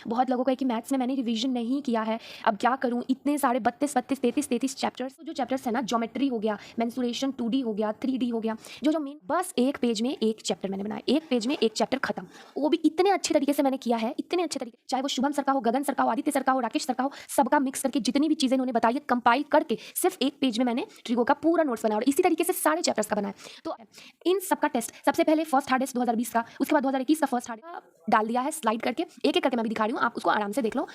बहुत लोगों का है कि मैथ्स में मैंने रिवीजन नहीं किया है, अब क्या करूँ, इतने सारे 32 चैप्टर्स। जो चैप्टर्स है ना, ज्योमेट्री हो गया, मेंसुरेशन 2D हो गया, 3D हो गया, जो मेन, बस एक पेज में एक चैप्टर मैंने बनाया, एक पेज में एक चैप्टर खत्म। वो भी इतने अच्छे तरीके से मैंने किया है, इतने अच्छे तरीके, चाहे वो शुभम सर का हो, गगन सर का हो, आदित्य सर का हो, राकेश सर का हो, सबका मिक्स करके जितनी भी चीजें उन्होंने बताई है कंपाइल करके सिर्फ एक पेज में मैंने ट्रिगो का पूरा नोट्स बनाया और इसी तरीके से सारे चैप्टर्स का बनाया। तो इन सबका टेस्ट सबसे पहले फर्स्ट हार्डेस्ट 2020 का, उसके बाद 2021 का फर्स्ट हार्ड डाल दिया है स्लाइड करके, एक एक करके मैं भी दिखा रही हूँ, आप उसको आराम से देख लो।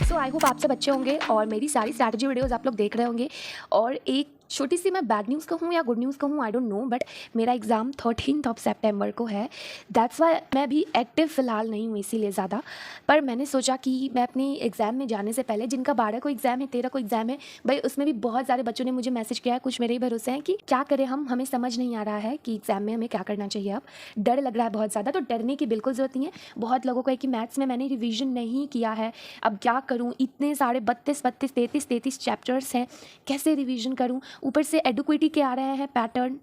सो आई होप आप सब अच्छे होंगे और मेरी सारी स्ट्रैटेजी वीडियोस आप लोग देख रहे होंगे। और एक छोटी सी मैं बैड न्यूज़ कहूँ या गुड न्यूज़ कहूँ, आई डोंट नो, बट मेरा एग्ज़ाम 13 सितंबर को है। दैट्स वाई मैं भी एक्टिव फ़िलहाल नहीं हूँ इसीलिए ज़्यादा। पर मैंने सोचा कि मैं अपने एग्ज़ाम में जाने से पहले, जिनका 12 को एग्ज़ाम है, 13 को एग्ज़ाम है, भाई उसमें भी बहुत सारे बच्चों ने मुझे मैसेज किया है, कुछ मेरे ही भरोसे हैं कि क्या करें हम, हमें समझ नहीं आ रहा है कि एग्ज़ाम में हमें क्या करना चाहिए। अब डर लग रहा है बहुत ज़्यादा, तो डरने की बिल्कुल ज़रूरत नहीं है। बहुत लोगों को है कि मैथ्स में मैंने रिविज़न नहीं किया है, अब क्या करूँ, इतने सारे 32 चैप्टर्स हैं, कैसे रिवीजन करूँ, ऊपर से एडुक्विटी के आ रहे हैं पैटर्न,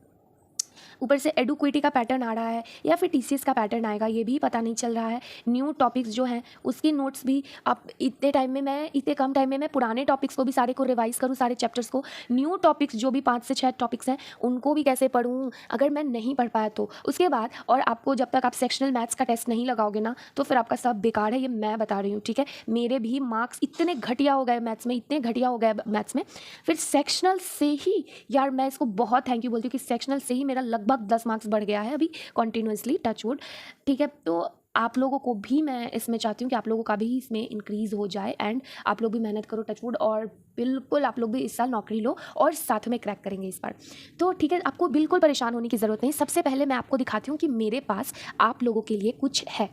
ऊपर से एडुक्विटी का पैटर्न आ रहा है या फिर टीसीएस का पैटर्न आएगा, ये भी पता नहीं चल रहा है। न्यू टॉपिक्स जो हैं उसकी नोट्स भी, अब इतने कम टाइम में मैं पुराने टॉपिक्स को भी सारे को रिवाइज़ करूँ, सारे चैप्टर्स को, न्यू टॉपिक्स जो भी 5 से 6 टॉपिक्स हैं उनको भी कैसे पढ़ूँ अगर मैं नहीं पढ़ पाया तो। उसके बाद और आपको जब तक आप सेक्शनल मैथ्स का टेस्ट नहीं लगाओगे ना, तो फिर आपका सब बेकार है, ये मैं बता रही हूँ, ठीक है। मेरे भी मार्क्स इतने घटिया हो गए मैथ्स में, इतने घटिया हो गए मैथ्स में, फिर सेक्शनल से ही, यार मैं इसको बहुत थैंक यू बोलती हूँ कि सेक्शनल से ही मेरा लगभग 10 मार्क्स बढ़ गया है अभी कॉन्टिन्यूसली, टच वुड, ठीक है। तो आप लोगों को भी मैं इसमें चाहती हूँ कि आप लोगों का भी इसमें इंक्रीज़ हो जाए एंड आप लोग भी मेहनत करो, टच वुड, और बिल्कुल आप लोग भी इस साल नौकरी लो और साथ में क्रैक करेंगे इस बार। तो ठीक है, आपको बिल्कुल परेशान होने की ज़रूरत नहीं। सबसे पहले मैं आपको दिखाती हूँ कि मेरे पास आप लोगों के लिए कुछ है।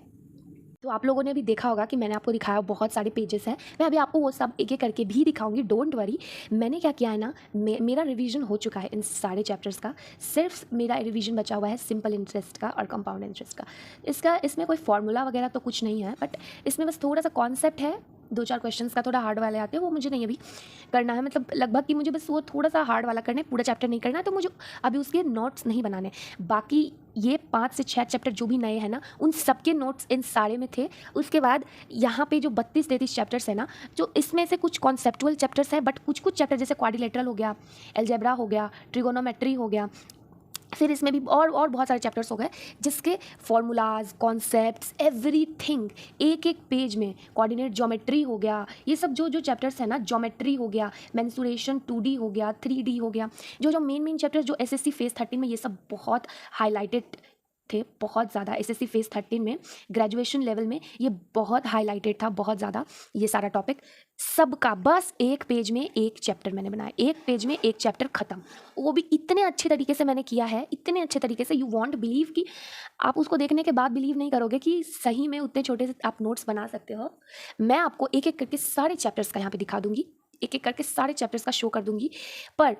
तो आप लोगों ने भी देखा होगा कि मैंने आपको दिखाया बहुत सारे पेजेस हैं, मैं अभी आपको वो सब एक एक करके भी दिखाऊंगी, डोंट वरी। मैंने क्या किया है ना, मेरा रिवीजन हो चुका है इन सारे चैप्टर्स का, सिर्फ मेरा रिवीजन बचा हुआ है सिंपल इंटरेस्ट का और कंपाउंड इंटरेस्ट का। इसमें कोई फॉर्मूला वगैरह तो कुछ नहीं है, बट इसमें बस थोड़ा सा कॉन्सेप्ट है, 2-4 क्वेश्चंस का थोड़ा हार्ड वाले आते हैं, वो मुझे नहीं अभी करना है, मतलब लगभग कि मुझे बस वो थोड़ा सा हार्ड वाला करना है, पूरा चैप्टर नहीं करना है, तो मुझे अभी उसके नोट्स नहीं बनाने। बाकी ये 5 से 6 चैप्टर जो भी नए हैं ना, उन सबके नोट्स इन सारे में थे। उसके बाद यहाँ पे जो 32-33 चैप्टर्स है ना, जो इसमें से कुछ कॉन्सेप्चुअल चैप्टर्स हैं, बट कुछ चैप्टर जैसे क्वाड्रिलेटरल हो गया, अलजेब्रा हो गया, ट्रिगोनोमेट्री हो गया, फिर इसमें भी और बहुत सारे चैप्टर्स हो गए जिसके फॉर्मूलाज, कॉन्सेप्ट्स, एवरीथिंग एक एक पेज में, कोऑर्डिनेट ज्योमेट्री हो गया, ये सब जो चैप्टर्स है ना, ज्योमेट्री हो गया, मेंसुरेशन 2D हो गया, 3D हो गया, जो मेन चैप्टर्स जो एसएससी फेज 13 में, ये सब बहुत हाईलाइटेड थे, बहुत ज़्यादा। एसएससी फेज 13 में ग्रेजुएशन लेवल में ये बहुत हाईलाइटेड था, बहुत ज़्यादा, ये सारा टॉपिक सबका। बस एक पेज में एक चैप्टर मैंने बनाया, एक पेज में एक चैप्टर ख़त्म, वो भी इतने अच्छे तरीके से मैंने किया है, इतने अच्छे तरीके से, यू वॉन्ट बिलीव कि आप उसको देखने के बाद बिलीव नहीं करोगे कि सही में उतने छोटे से आप नोट्स बना सकते हो। मैं आपको एक एक करके सारे चैप्टर्स का यहाँ पे दिखा दूंगी, एक एक करके सारे चैप्टर्स का शो कर दूंगी, पर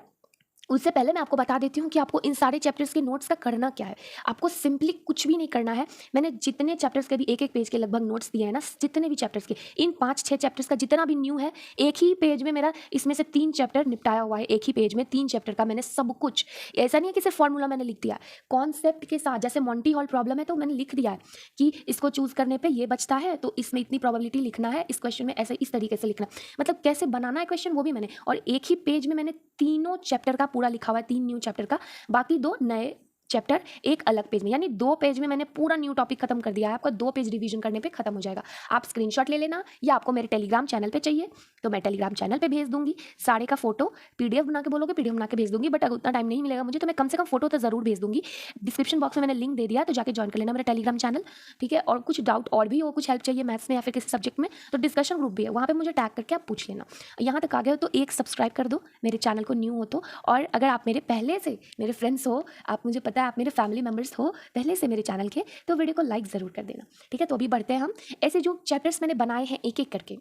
उससे पहले मैं आपको बता देती हूँ कि आपको इन सारे चैप्टर्स के नोट्स का करना क्या है। आपको सिंपली कुछ भी नहीं करना है। मैंने जितने चैप्टर्स के भी एक एक पेज के लगभग नोट्स दिए हैं ना, जितने भी चैप्टर्स के, इन 5-6 चैप्टर्स का जितना भी न्यू है, एक ही पेज में मेरा इसमें से 3 चैप्टर निपटाया हुआ है। एक ही पेज में 3 चैप्टर का मैंने सब कुछ, ऐसा नहीं है कि सिर्फ फॉर्मूला मैंने लिख दिया, कॉन्सेप्ट के साथ, जैसे मॉन्टी हॉल प्रॉब्लम है तो मैंने लिख दिया है कि इसको चूज करने पर ये बचता है, तो इसमें इतनी प्रोबेबिलिटी लिखना है, इस क्वेश्चन में ऐसे इस तरीके से लिखना, मतलब कैसे बनाना है क्वेश्चन वो भी मैंने, और एक ही पेज में मैंने तीनों चैप्टर का पूरा लिखा हुआ है, 3 न्यू चैप्टर का, बाकी 2 नए चैप्टर एक अलग पेज में, यानी 2 पेज में मैंने पूरा न्यू टॉपिक खत्म कर दिया है। आपका 2 पेज रिवीजन करने पे खत्म हो जाएगा। आप स्क्रीनशॉट ले लेना, या आपको मेरे टेलीग्राम चैनल पे चाहिए तो मैं टेलीग्राम चैनल पे भेज दूंगी सारे का फोटो, पीडीएफ बना के बोलोगे पीडीएफ बना के भेज दूंगी, बट अगर उतना टाइम नहीं मिलेगा मुझे तो मैं कम से कम फोटो तो जरूर भेज दूंगी। डिस्क्रिप्शन बॉक्स में मैंने लिंक दे दिया, तो जाके ज्वाइन कर लेना मेरा टेलीग्राम चैनल, ठीक है। और कुछ डाउट और भी हो, कुछ हेल्प चाहिए मैथ्स में या फिर किसी सब्जेक्ट में, तो डिस्कशन ग्रुप भी है, वहाँ पे मुझे टैग करके आप पूछ लेना। यहाँ तक आ गए हो तो एक सब्सक्राइब कर दो मेरे चैनल को, न्यू हो तो, और अगर आप मेरे पहले से मेरे फ्रेंड्स हो, आप मुझे पता है आप मेरे फैमिली मेंबर्स हो पहले से मेरे चैनल के, तो वीडियो को लाइक ज़रूर कर देना, ठीक है। तो अभी बढ़ते हैं हम, ऐसे जो चैप्टर्स मैंने बनाए हैं एक एक करके,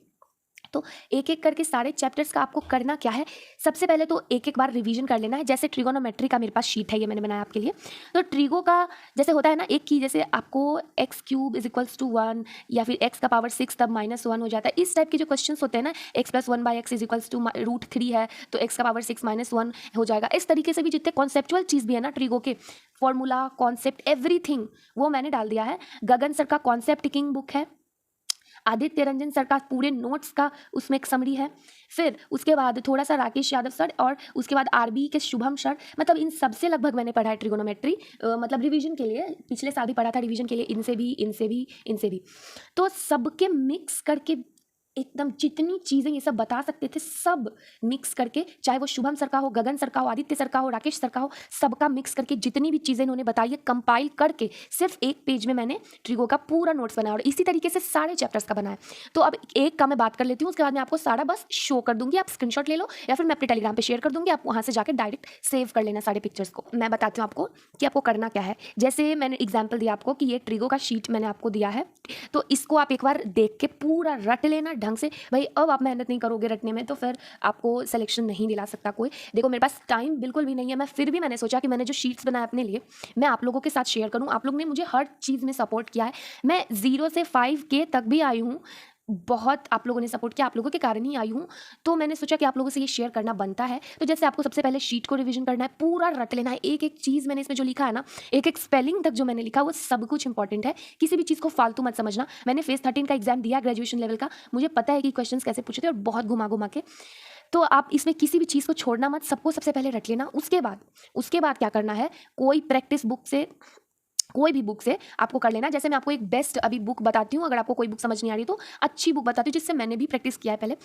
तो एक एक करके सारे चैप्टर्स का आपको करना क्या है, सबसे पहले तो एक एक बार रिवीजन कर लेना है। जैसे ट्रिगोनोमेट्री का मेरे पास शीट है, ये मैंने बनाया आपके लिए। तो ट्रिगो का जैसे होता है ना, एक की जैसे आपको x³ = 1 या फिर x का पावर 6 तब -1 हो जाता है, इस टाइप के जो क्वेश्चंस होते हैं ना, x + 1/x = √3 है तो x का पावर 6 -1 हो जाएगा। इस तरीके से भी जितने कॉन्सेप्चुअल चीज़ भी है ना ट्रिगो के, फॉर्मूला, कॉन्सेप्ट, एवरीथिंग वो मैंने डाल दिया है। गगन सर का कॉन्सेप्ट किंग बुक है, आदित्य रंजन सर का पूरे नोट्स का उसमें एक समरी है, फिर उसके बाद थोड़ा सा राकेश यादव सर, और उसके बाद आरबी के शुभम सर, मतलब इन सबसे लगभग मैंने पढ़ा है ट्रिगोनोमेट्री, मतलब रिवीजन के लिए। पिछले साल भी पढ़ा था रिवीजन के लिए, इनसे भी इनसे भी इनसे भी। तो सबके मिक्स करके एकदम जितनी चीज़ें ये सब बता सकते थे सब मिक्स करके, चाहे वो शुभम सर का हो, गगन सर का हो, आदित्य सर का हो, राकेश सर का हो, सबका मिक्स करके जितनी भी चीज़ें इन्होंने बताई है कंपाइल करके सिर्फ एक पेज में मैंने ट्रिगो का पूरा नोट्स बनाया, और इसी तरीके से सारे चैप्टर्स का बनाया। तो अब एक का मैं बात कर लेती हूँ, उसके बाद मैं आपको सारा बस शो कर दूंगी, आप स्क्रीनशॉट ले लो या फिर मैं अपने टेलीग्राम पे शेयर कर दूंगी, आप वहाँ से जाकर डायरेक्ट सेव कर लेना सारे पिक्चर्स को। मैं बताती हूँ आपको कि आपको करना क्या है। जैसे मैंने एग्जाम्पल दिया आपको कि ये ट्रिगो का शीट मैंने आपको दिया है, तो इसको आप एक बार देख के पूरा रट लेना ढंग से। भाई अब आप मेहनत नहीं करोगे रटने में तो फिर आपको सिलेक्शन नहीं दिला सकता कोई। देखो मेरे पास टाइम बिल्कुल भी नहीं है, मैं फिर भी मैंने सोचा कि मैंने जो शीट्स बनाए अपने लिए मैं आप लोगों के साथ शेयर करूं। आप लोग ने मुझे हर चीज़ में सपोर्ट किया है, मैं 0 से 5K तक भी आई हूँ, बहुत आप लोगों ने सपोर्ट किया, आप लोगों के कारण ही आई हूँ। तो मैंने सोचा कि आप लोगों से ये शेयर करना बनता है। तो जैसे आपको सबसे पहले शीट को रिवीजन करना है, पूरा रट लेना है, एक एक चीज़ मैंने इसमें जो लिखा है ना, एक एक स्पेलिंग तक जो मैंने लिखा वो सब कुछ इंपॉर्टेंट है, किसी भी चीज़ को फालतू मत समझना। मैंने फेज 13 का एग्जाम दिया ग्रेजुएशन लेवल का, मुझे पता है कि क्वेश्चन कैसे पूछे थे और बहुत घुमा घुमा के। तो आप इसमें किसी भी चीज़ को छोड़ना मत, सबको सबसे पहले रट लेना। उसके बाद क्या करना है, कोई प्रैक्टिस बुक से, कोई भी बुक से आपको कर लेना। जैसे मैं आपको एक बेस्ट अभी बुक बताती हूँ, अगर आपको कोई बुक समझ नहीं आ रही तो अच्छी बुक बताती हूँ जिससे मैंने भी प्रैक्टिस किया है पहले।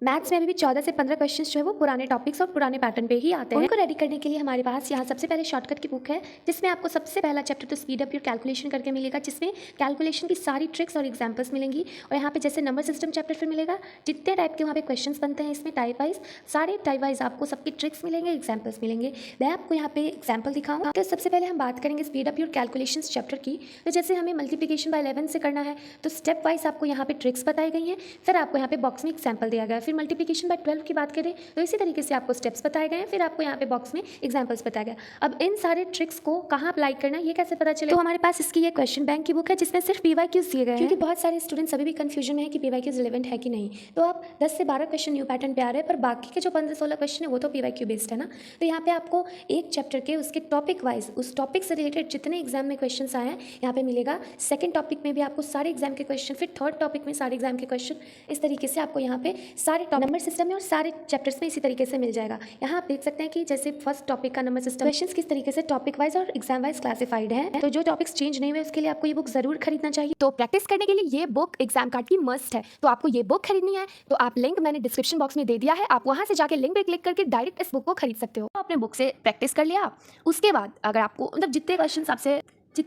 मैथ्स में अभी भी 14 से 15 क्वेश्चंस जो है वो पुराने टॉपिक्स और पुराने पैटर्न पे ही आते हैं। उनको रेडी करने के लिए हमारे पास यहाँ सबसे पहले शॉर्टकट की बुक है, जिसमें आपको सबसे पहला चैप्टर तो स्पीड अप योर कैलकुलेशन करके मिलेगा, जिसमें कैलकुलेशन की सारी ट्रिक्स और एग्जाम्पल्स मिलेंगी। और यहाँ पे जैसे नंबर सिस्टम चैप्टर फिर मिलेगा, जितने टाइप के वहाँ पे क्वेश्चन बनते हैं इसमें टाइप वाइज, सारे टाइप वाइज आपको सबकी ट्रिक्स मिलेंगे, एग्जाम्पल्स मिलेंगे। मैं आपको यहाँ पे एग्जाम्पल दिखाऊँ। तो सबसे पहले हम बात करेंगे speed up your calculation chapter की। तो जैसे हमें मल्टीप्लिकेशन बाय 11 से करना है तो स्टेप वाइज आपको यहाँ पे ट्रिक्स बताई गई हैं, फिर आपको यहाँ पे बॉक्स में एग्जाम्पल दिया गया है। फिर मल्टीप्लिकेशन बाय 12 की बात करें तो इसी तरीके से आपको स्टेप्स बताए गए हैं, फिर आपको यहाँ पे बॉक्स में एग्जांपल्स बताया गया। अब इन सारे ट्रिक्स को कहाँ अप्लाई करना है ये कैसे पता चले, तो हमारे पास इसकी ये क्वेश्चन बैंक की बुक है जिसमें सिर्फ PYQs दिए गए हैं, क्योंकि बहुत सारे स्टूडेंट्स अभी भी कंफ्यूजन है कि PYQs रिलेवेंट है कि नहीं। तो आप 10 से 12 क्वेश्चन न्यू पैटर्न पे आ रहे हैं, पर बाकी के जो 15-16 क्वेश्चन है वो तो PYQ बेस्ड है ना। तो यहाँ पे आपको एक चैप्टर के उसके टॉपिक वाइज, उस टॉपिक से रिलेटेड जितने एग्जाम में क्वेश्चन आए हैं यहाँ पे मिलेगा। सेकंड टॉपिक में भी आपको सारे एग्जाम के क्वेश्चन, फिर थर्ड टॉपिक में सारे एग्जाम के क्वेश्चन, इस तरीके से आपको यहाँ पे सारे नंबर सिस्टम में और सारे चैप्टर्स में इसी तरीके से मिल जाएगा। यहाँ आप देख सकते हैं कि जैसे फर्स्ट टॉपिक का नंबर सिस्टम क्वेश्चंस किस तरीके से टॉपिक वाइज और एग्जाम वाइज क्लासिफाइड है। तो जो टॉपिक्स चेंज नहीं हुए उसके लिए आपको ये बुक जरूर खरीदना चाहिए। तो प्रैक्टिस करने के लिए ये बुक एग्जाम कार्ड की मस्ट है, तो आपको ये बुक खरीदनी है तो आप लिंक मैंने डिस्क्रिप्शन बॉक्स में दे दिया है, आप वहां से जाके लिंक पे क्लिक करके डायरेक्ट इस बुक को खरीद सकते हो। आपने बुक से प्रैक्टिस कर लिया, उसके बाद अगर आपको मतलब जितने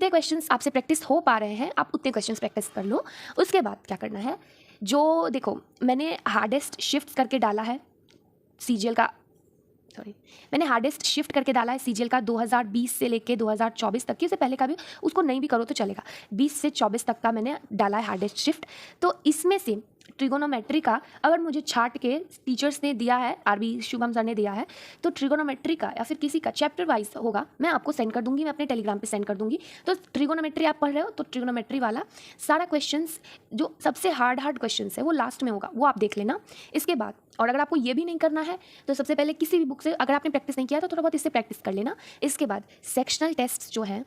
क्वेश्चंस आपसे प्रैक्टिस हो पा रहे हैं आप उतने क्वेश्चंस प्रैक्टिस कर लो। उसके बाद क्या करना है, जो देखो मैंने हार्डेस्ट शिफ्ट करके डाला है सीजीएल का, मैंने हार्डेस्ट शिफ्ट करके डाला है सीजीएल का 2020 से लेके 2024 तक की, उससे पहले का भी उसको नहीं भी करो तो चलेगा, 20 से 24 तक का मैंने डाला है हार्डेस्ट शिफ्ट। तो इसमें से ट्रिगोनोमेट्री का अगर मुझे छाट के टीचर्स ने दिया है, आरबी शुभम सर ने दिया है, तो ट्रिगोनोमेट्री का या फिर किसी का चैप्टर वाइज होगा, मैं आपको सेंड कर दूंगी, मैं अपने टेलीग्राम पे सेंड कर दूंगी। तो ट्रिगोनोमेट्री आप पढ़ रहे हो तो ट्रिगोनोमेट्री वाला सारा क्वेश्चंस जो सबसे हार्ड क्वेश्चंस है वो लास्ट में होगा, वो आप देख लेना। इसके बाद और अगर आपको ये भी नहीं करना है तो सबसे पहले किसी भी बुक से अगर आपने प्रैक्टिस नहीं किया तो थोड़ा बहुत इससे प्रैक्टिस कर लेना। इसके बाद सेक्शनल टेस्ट जो है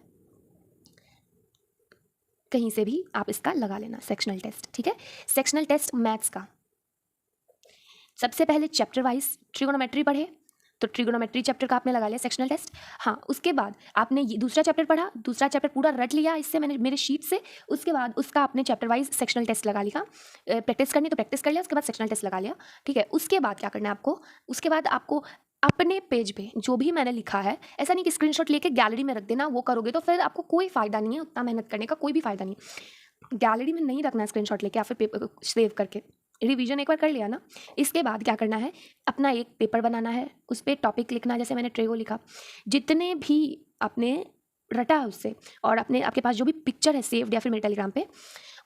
कहीं से भी आप इसका लगा लेना, सेक्शनल टेस्ट, ठीक है। सेक्शनल टेस्ट मैथ्स का सबसे पहले चैप्टर वाइज ट्रिगोनोमेट्री पढ़े तो ट्रिगोनोमेट्री चैप्टर का आपने लगा लिया सेक्शनल टेस्ट। हाँ, उसके बाद आपने ये दूसरा चैप्टर पढ़ा, दूसरा चैप्टर पूरा रट लिया इससे मैंने मेरे शीट से, उसके बाद उसका आपने चैप्टर वाइज सेक्शनल टेस्ट लगा लिया। प्रैक्टिस करनी तो प्रैक्टिस कर लिया, उसके बाद सेक्शनल टेस्ट लगा लिया, ठीक है। उसके बाद क्या करना है आपको, उसके बाद आपको अपने पेज पे जो भी मैंने लिखा है, ऐसा नहीं कि स्क्रीनशॉट लेके गैलरी में रख देना, वो करोगे तो फिर आपको कोई फ़ायदा नहीं है, उतना मेहनत करने का कोई भी फ़ायदा नहीं। गैलरी में नहीं रखना है स्क्रीनशॉट लेके या फिर पेपर सेव करके, रिवीजन एक बार कर लिया ना। इसके बाद क्या करना है, अपना एक पेपर बनाना है, उस पर टॉपिक लिखना, जैसे मैंने ट्रिगो लिखा, जितने भी आपने रटा है उससे, और आपके पास जो भी पिक्चर है सेव्ड या फिर मेरे टेलीग्राम पे,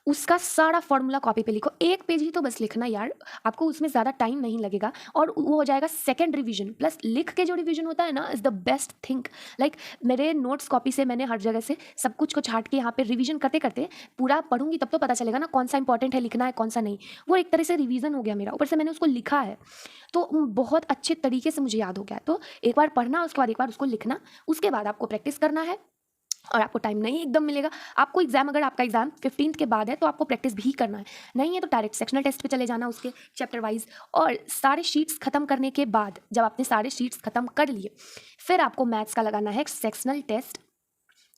उसका सारा फॉर्मूला कॉपी पे लिखो, 1 पेज ही तो बस लिखना यार, आपको उसमें ज़्यादा टाइम नहीं लगेगा और वो हो जाएगा सेकंड रिवीजन। प्लस लिख के जो रिवीजन होता है ना is the best thing. Like मेरे नोट्स कॉपी से मैंने हर जगह से सब कुछ को छाट के यहाँ पे रिवीजन करते करते पूरा पढ़ूंगी, तब तो पता चलेगा ना कौन सा इंपॉर्टेंट है लिखना है कौन सा नहीं। वो एक तरह से रिवीजन हो गया मेरा, ऊपर से मैंने उसको लिखा है तो बहुत अच्छे तरीके से मुझे याद हो गया। तो एक बार पढ़ना, उसके बाद एक बार उसको लिखना, उसके बाद आपको प्रैक्टिस करना है और आपको टाइम नहीं एकदम मिलेगा। आपको एग्जाम, अगर आपका एग्जाम 15th के बाद है तो आपको प्रैक्टिस भी करना है, नहीं है तो डायरेक्ट सेक्शनल टेस्ट पे चले जाना उसके चैप्टर वाइज। और सारे शीट्स खत्म करने के बाद, जब आपने सारे शीट्स खत्म कर लिए, फिर आपको मैथ्स का लगाना है सेक्शनल टेस्ट,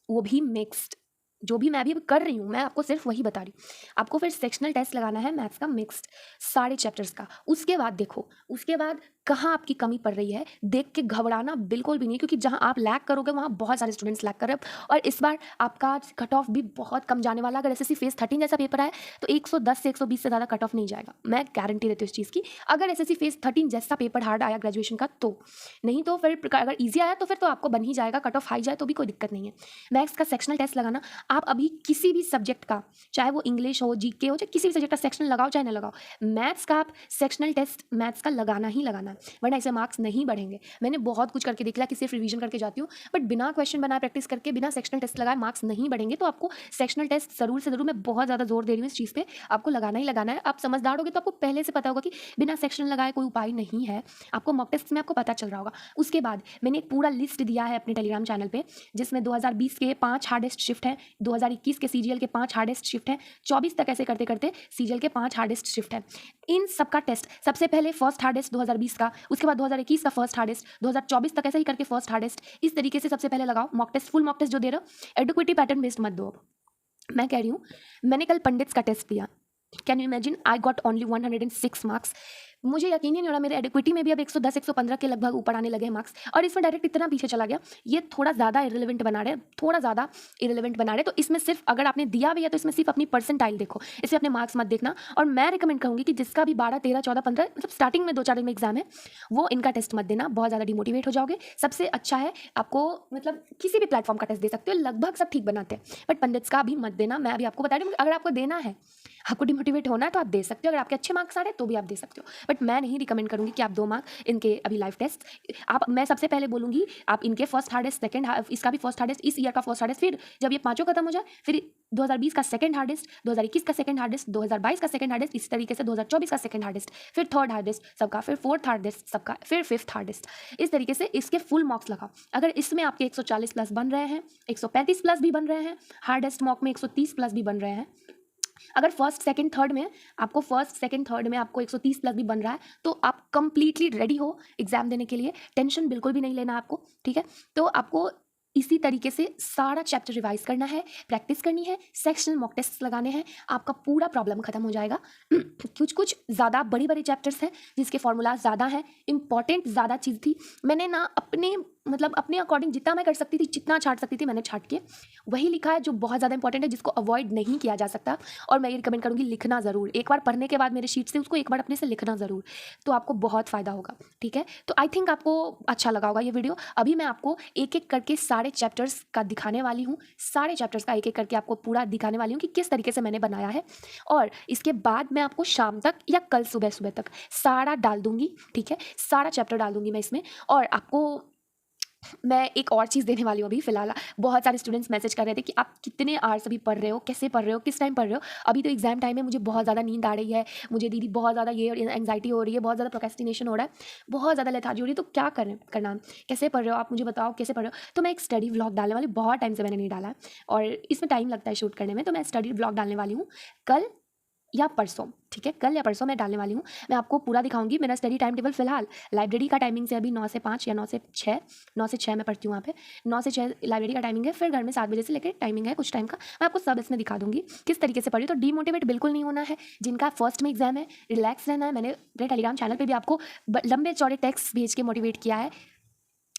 वो भी मिक्स्ड। जो भी मैं अभी कर रही हूँ मैं आपको सिर्फ वही बता रही हूँ। आपको फिर सेक्शनल टेस्ट लगाना है मैथ्स का मिक्स्ड, सारे चैप्टर्स का। उसके बाद देखो, उसके बाद कहाँ आपकी कमी पड़ रही है देख के घबराना बिल्कुल भी नहीं, क्योंकि जहाँ आप लैग करोगे वहाँ बहुत सारे स्टूडेंट्स लैग कर रहे हैं। और इस बार आपका कट ऑफ भी बहुत कम जाने वाला। अगर एसएससी फेज 13 जैसा पेपर है तो 110 से 120 से ज़्यादा कट ऑफ नहीं जाएगा, मैं गारंटी देती हूँ इस चीज़ की। अगर एसएससी फेज 13 जैसा पेपर हार्ड आया ग्रेजुएशन का तो, नहीं तो फिर अगर ईजी आया तो फिर तो आपको बन ही जाएगा, कट ऑफ हाई जाए तो भी कोई दिक्कत नहीं है। मैथ्स का सेक्शनल टेस्ट लगाना, आप अभी किसी भी सब्जेक्ट का, चाहे वो इंग्लिश हो, जीके हो, चाहे किसी भी सब्जेक्ट का सेक्शनल लगाओ चाहे ना लगाओ, मैथ्स का आप सेक्शनल टेस्ट मैथ्स का लगाना ही लगाना है, वरना इससे मार्क्स नहीं बढ़ेंगे। मैंने बहुत कुछ करके देख लिया कि सिर्फ रिवीजन करके जाती हूँ, बट बिना क्वेश्चन बनाए प्रैक्टिस करके बिना सेक्शनल टेस्ट लगाए मार्क्स नहीं बढ़ेंगे। तो आपको सेक्शनल टेस्ट जरूर से जरूर, मैं बहुत ज़्यादा जोर दे रही हूँ इस चीज़ पे, आपको लगाना ही लगाना है। आप समझदार होगे तो आपको पहले से पता होगा कि बिना सेक्शनल लगाए कोई उपाय नहीं है, आपको मॉक टेस्ट में आपको पता चल रहा होगा। उसके बाद मैंने एक पूरा लिस्ट दिया है अपने टेलीग्राम चैनल पे, जिसमें 2020 के 5 हार्डेस्ट शिफ्ट हैं, 2021 के सीजीएल के 5 हार्डेस्ट शिफ्ट हैं, 24 तक ऐसे करते करते सीजीएल के 5 हार्डेस्ट शिफ्ट हैं। इन सबका टेस्ट सबसे पहले फर्स्ट हार्डेस्ट 2020 का, उसके बाद 2021 का फर्स्ट हार्डेस्ट, 2024 तक ऐसे ही करके फर्स्ट हार्डेस्ट, इस तरीके से सबसे पहले लगाओ mock test. Full mock test जो दे रहा हो एडुक्विटी पैटर्न बेस्ड मत दो। मैं कह रही हूँ, मैंने कल पंडित्स का टेस्ट दिया, can you imagine, I got only 106 marks. मुझे यकीन ही नहीं हो रहा, मेरे एडिक्विटी में भी अब 110-115 के लगभग ऊपर आने लगे हैं मार्क्स, और इसमें डायरेक्ट इतना पीछे चला गया। ये थोड़ा ज़्यादा इरेलीवेंट बना रहे, थोड़ा ज़्यादा इरेलीवेंट बना रहे। तो इसमें सिर्फ अगर आपने दिया भी है तो इसमें सिर्फ अपनी परसेंटाइल देखो, इसमें अपने मार्क्स मत देखना। और मैं रिकमेंड करूँगी कि जिसका भी 12, 13, 14, 15 मतलब स्टार्टिंग में 2-4 दिन में एग्जाम है, वो इनका टेस्ट मत देना, बहुत ज़्यादा डिमोटिवेट हो जाओगे। सबसे अच्छा है आपको, मतलब किसी भी प्लेटफॉर्म का टेस्ट दे सकते हो, लगभग सब ठीक बनाते हैं, बट पंडित्स का भी मत देना। मैं अभी आपको बता रही हूँ, अगर आपको देना है, आपको डिमोटिवेट होना है तो आप दे सकते हो, अगर आपके अच्छे मार्क्स आ रहे हैं तो भी आप दे सकते हो, बट मैं नहीं रिकमेंड करूँगी कि आप 2 मार्क इनके अभी लाइव टेस्ट आप, मैं सबसे पहले बोलूँगी आप इनके फर्स्ट हार्डेस्ट, सेकंड इसका भी फर्स्ट हार्डेस्ट, इस ईयर का फर्स्ट हार्डेस्ट, फिर जब ये पाँचों खत्म हो जाए फिर 2020 का सेकंड हार्डेस्ट, 2021 का सेकंड हार्डेस्ट, 2022 का सेकंड हार्डेस्ट, इसी तरीके से 2024 का सेकंड हार्डेस्ट, फिर थर्ड हार्डेस्ट सबका, फिर फोर्थ हार्डेस्ट सबका, फिर फिफ्थ हार्डेस्ट। इस तरीके से इसके फुल मार्क्स लगाओ। अगर इसमें आपके 140 प्लस बन रहे हैं, 135 प्लस भी बन रहे हैं, हार्डेस्ट मॉक में 130 प्लस भी बन रहे हैं, अगर फर्स्ट सेकंड थर्ड में आपको 130 प्लस भी बन रहा है, तो आप कंप्लीटली रेडी हो एग्जाम देने के लिए, टेंशन बिल्कुल भी नहीं लेना आपको, ठीक है। तो आपको इसी तरीके से सारा चैप्टर रिवाइज करना है, प्रैक्टिस करनी है, सेक्शनल मॉक टेस्ट लगाने हैं, आपका पूरा प्रॉब्लम खत्म हो जाएगा। कुछ कुछ ज़्यादा बड़ी बड़ी चैप्टर्स हैं जिसके फॉर्मूलाज ज़्यादा हैं, इंपॉर्टेंट ज़्यादा चीज़ थी, मैंने ना अपने अकॉर्डिंग जितना मैं कर सकती थी, जितना छाट सकती थी मैंने छाट के वही लिखा है, जो बहुत ज़्यादा इंपॉर्टेंट है, जिसको अवॉइड नहीं किया जा सकता। और मैं ये रिकमेंड करूँगी लिखना ज़रूर, एक बार पढ़ने के बाद मेरे शीट से उसको एक बार अपने से लिखना ज़रूर, तो आपको बहुत फ़ायदा होगा, ठीक है। तो आई थिंक आपको अच्छा लगा होगा ये वीडियो। अभी मैं आपको एक एक करके सारे चैप्टर्स का दिखाने वाली हूँ, सारे चैप्टर्स का एक एक करके आपको पूरा दिखाने वाली हूँ कि किस तरीके से मैंने बनाया है। और इसके बाद मैं आपको शाम तक या कल सुबह सुबह तक सारा डाल दूँगी, ठीक है, सारा चैप्टर डाल दूँगी मैं इसमें। और आपको मैं एक और चीज़ देने वाली हूँ अभी फ़िलहाल। बहुत सारे स्टूडेंट्स मैसेज कर रहे थे कि आप कितने आवर्स अभी पढ़ रहे हो, कैसे पढ़ रहे हो, किस टाइम पढ़ रहे हो। अभी तो एग्जाम टाइम है, मुझे बहुत ज़्यादा नींद आ रही है, मुझे दीदी बहुत ज़्यादा ये एंग्जाइटी हो रही है, बहुत ज़्यादा प्रोक्रेस्टिनेशन हो रहा है, बहुत ज़्यादा लेथार्जी हो रही है, तो क्या करना, कैसे पढ़ रहे हो आप, मुझे बताओ कैसे पढ़ रहे हो। तो मैं एक स्टडी व्लॉग डालने वाली, बहुत टाइम से मैंने नहीं डाला है और इसमें टाइम लगता है शूट करने में, तो मैं स्टडी व्लॉग डालने वाली हूँ कल या परसों, ठीक है, कल या परसों मैं डालने वाली हूँ। मैं आपको पूरा दिखाऊंगी मेरा स्टडी टाइम टेबल। फिलहाल लाइब्रेरी का टाइमिंग से अभी 9 से 5 या 9 से 6, 9 से 6 मैं पढ़ती हूँ वहाँ पे, 9 से 6 लाइब्रेरी का टाइमिंग है, फिर घर में 7 बजे से लेकर टाइमिंग है कुछ टाइम का, मैं आपको सब इसमें दिखा दूंगी किस तरीके से पढ़ी। तो डीमोटिवेट बिल्कुल नहीं होना है, जिनका फर्स्ट में एग्जाम है रिलैक्स रहना है। मैंने अपने टेलीग्राम चैनल पर भी आपको लंबे चौड़े टेक्स्ट भेज के मोटिवेट किया है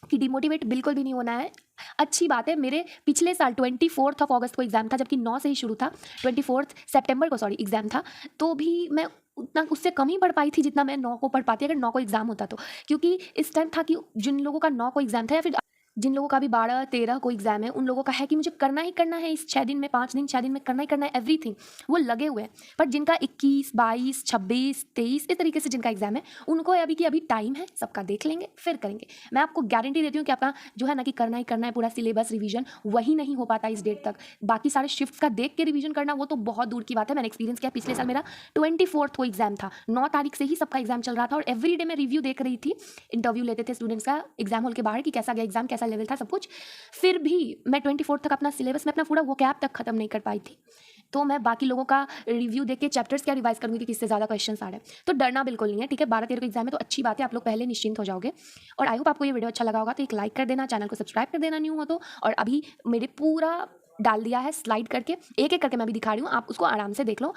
कि डिमोटिवेट बिल्कुल भी नहीं होना है। अच्छी बात है, मेरे पिछले साल 24 अगस्त को एग्ज़ाम था, जबकि 9 से ही शुरू था, 24 सितंबर को एग्ज़ाम था, तो भी मैं उतना उससे कम ही पढ़ पाई थी जितना मैं 9 को पढ़ पाती अगर 9 को एग्ज़ाम होता तो, क्योंकि इस टाइम था कि जिन लोगों का 9 को एग्ज़ाम था या फिर जिन लोगों का भी 12-13 कोई एग्ज़ाम है, उन लोगों का है कि मुझे करना ही करना है इस 6 दिन में, 5 दिन, 6 दिन में करना ही करना है एवरीथिंग, वो लगे हुए हैं। बट जिनका 21, 22, 26, 23 इस तरीके से जिनका एग्ज़ाम है, उनको है अभी कि अभी टाइम है, सबका देख लेंगे, फिर करेंगे। मैं आपको गारंटी देती हूँ कि आपका जो है ना कि करना ही करना है पूरा सिलेबस रिवीजन, वही नहीं हो पाता इस डेट तक। बाकी सारे शिफ्ट्स का देख के रिवीजन करना, वो तो बहुत दूर की बात है। मैंने एक्सपीरियंस किया, पिछले साल मेरा 24th को एग्ज़ाम था, 9 तारीख से ही सबका एग्ज़ाम चल रहा था और एवरी डे मैं रिव्यू देख रही थी। इंटरव्यू लेते थे स्टूडेंट्स का एग्जाम हॉल के बाहर कि कैसा गया एग्जाम, कैसा लेवल था, सब कुछ। फिर भी मैं 24 तक अपना सिलेबस में अपना पूरा वोकैब तक खत्म नहीं कर पाई थी। तो मैं बाकी लोगों का रिव्यू देख के चैप्टर्स क्या रिवाइज करूंगी कि किससे ज़्यादा क्वेश्चन आ रहे हैं। तो डरना बिल्कुल नहीं है, ठीक है। 12-13 को एग्जाम है तो अच्छी बात है, आप लोग पहले निश्चिंत हो जाओगे। और आई होप आपको ये वीडियो अच्छा लगा होगा, तो एक लाइक कर देना, चैनल को सब्सक्राइब कर देना न्यू हो तो। और अभी मेरे पूरा डाल दिया है स्लाइड करके, एक एक करके मैं भी दिखा रही हूँ, आप उसको आराम से देख लो।